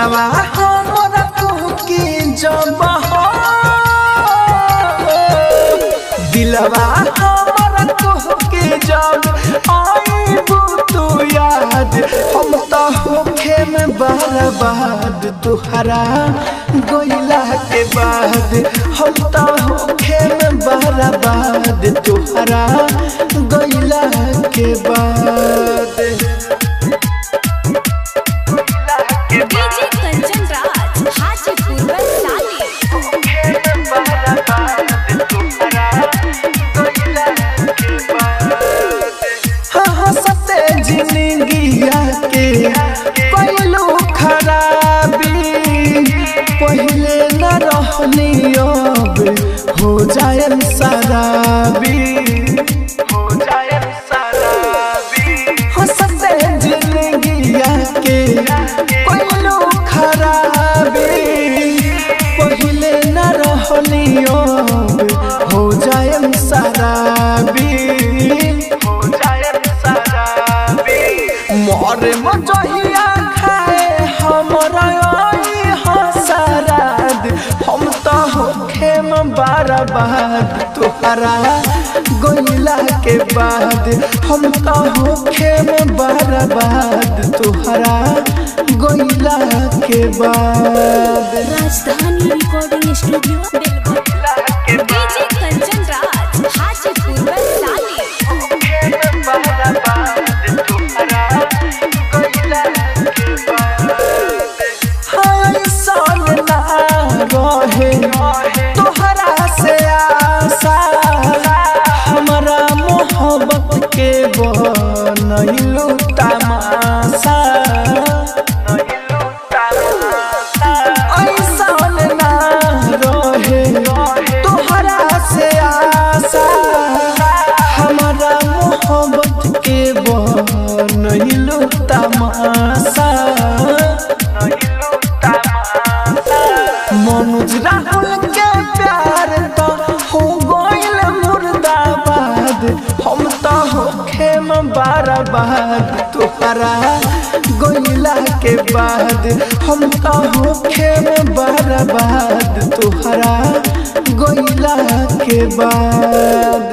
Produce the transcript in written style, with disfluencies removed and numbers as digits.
दिलवा हमरा के जब दिलवा हमरा के जब आईबू तू याद हम तो होखे में बर्बाद तुहरा गइला के बाद हम तो होखे में बर्बाद तुहरा गइला के बाद। डीजे कंचन राज हाजीपुर वैशाली। सते जिंदगिया के पहलू खराबी पहले न रहनी अब हो जाए शराबी सते जिंदगिया के पहलू खराबी पहले न रहनी अब हो जाए शराबी मोरे मजहिया खाए हमरा हसराद हम तो होखे में बर्बाद तुहरा गइला के बाद हम तो होखे में बर्बाद तुहरा गइला के बाद। Rajdhani recording studio Belgola. DJ Kanchan Raj Hajipur Vaishali. तोहरा से आशा हमारा मोहब्बत के बनैलू तमाशा ऐसन ना रहे तोहरा से आशा हमारा मोहब्बत के बनैलू तमाशा। मनोज राहुल के प्यार तो हो गइल मुर्दाबाद हम तो होखे में बर्बाद तुहरा गइला के बाद हम तो होखे में बर्बाद तुहरा गइला के बाद।